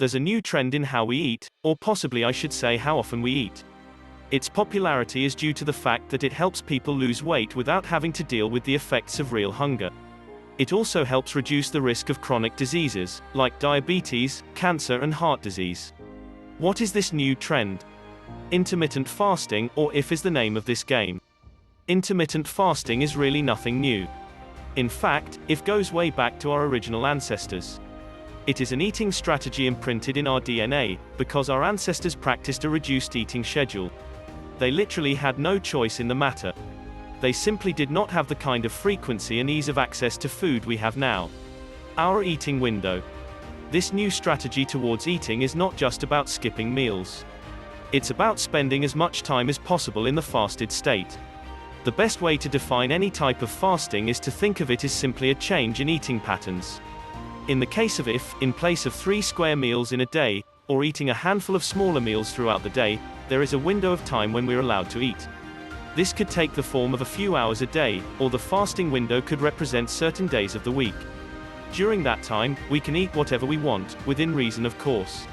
There's a new trend in how we eat, or possibly I should say how often we eat. Its popularity is due to the fact that it helps people lose weight without having to deal with the effects of real hunger. It also helps reduce the risk of chronic diseases, like diabetes, cancer and heart disease. What is this new trend? Intermittent fasting, or IF, is the name of this game. Intermittent fasting is really nothing new. In fact, IF goes way back to our original ancestors. It is an eating strategy imprinted in our DNA, because our ancestors practiced a reduced eating schedule. They literally had no choice in the matter. They simply did not have the kind of frequency and ease of access to food we have now. Our eating window. This new strategy towards eating is not just about skipping meals. It's about spending as much time as possible in the fasted state. The best way to define any type of fasting is to think of it as simply a change in eating patterns. In the case of IF, in place of 3 square meals in a day, or eating a handful of smaller meals throughout the day, there is a window of time when we're allowed to eat. This could take the form of a few hours a day, or the fasting window could represent certain days of the week. During that time, we can eat whatever we want, within reason of course.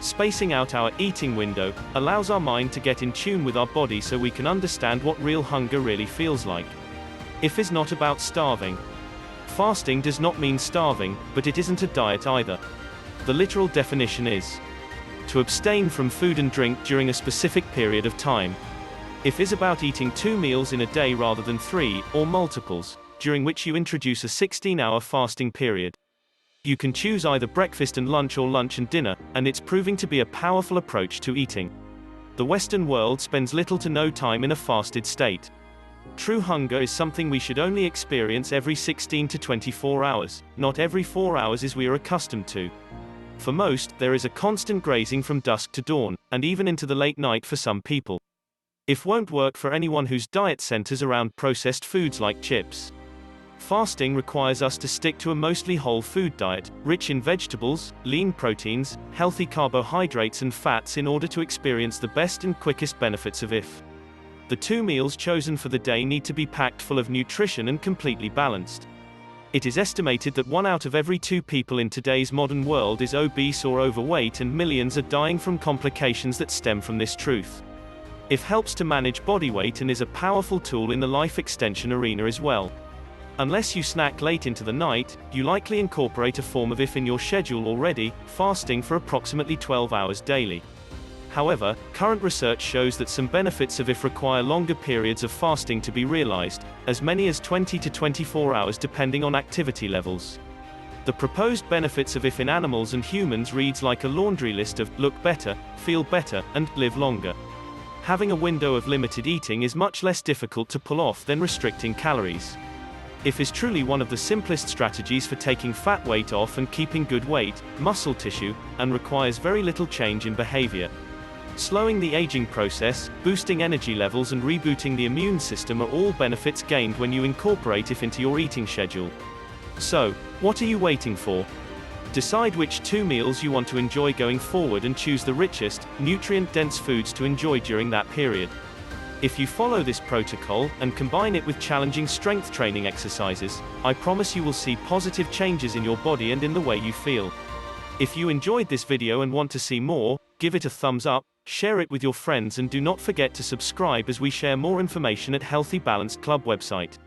Spacing out our eating window allows our mind to get in tune with our body so we can understand what real hunger really feels like. IF is not about starving. Fasting does not mean starving, but it isn't a diet either. The literal definition is to abstain from food and drink during a specific period of time. IF is about eating 2 meals in a day rather than 3, or multiples, during which you introduce a 16-hour fasting period. You can choose either breakfast and lunch or lunch and dinner, and it's proving to be a powerful approach to eating. The Western world spends little to no time in a fasted state. True hunger is something we should only experience every 16 to 24 hours, not every 4 hours as we are accustomed to. For most, there is a constant grazing from dusk to dawn, and even into the late night for some people. IF won't work for anyone whose diet centers around processed foods like chips. Fasting requires us to stick to a mostly whole food diet, rich in vegetables, lean proteins, healthy carbohydrates and fats in order to experience the best and quickest benefits of IF. The 2 meals chosen for the day need to be packed full of nutrition and completely balanced. It is estimated that 1 out of every 2 people in today's modern world is obese or overweight, and millions are dying from complications that stem from this truth. IF helps to manage body weight and is a powerful tool in the life extension arena as well. Unless you snack late into the night, you likely incorporate a form of IF in your schedule already, fasting for approximately 12 hours daily. However, current research shows that some benefits of IF require longer periods of fasting to be realized, as many as 20 to 24 hours depending on activity levels. The proposed benefits of IF in animals and humans reads like a laundry list of look better, feel better, and live longer. Having a window of limited eating is much less difficult to pull off than restricting calories. IF is truly one of the simplest strategies for taking fat weight off and keeping good weight, muscle tissue, and requires very little change in behavior. Slowing the aging process, boosting energy levels and rebooting the immune system are all benefits gained when you incorporate IF into your eating schedule. So, what are you waiting for? Decide which 2 meals you want to enjoy going forward and choose the richest, nutrient-dense foods to enjoy during that period. If you follow this protocol, and combine it with challenging strength training exercises, I promise you will see positive changes in your body and in the way you feel. If you enjoyed this video and want to see more, give it a thumbs up, share it with your friends, and do not forget to subscribe as we share more information at Healthy Balanced Club website.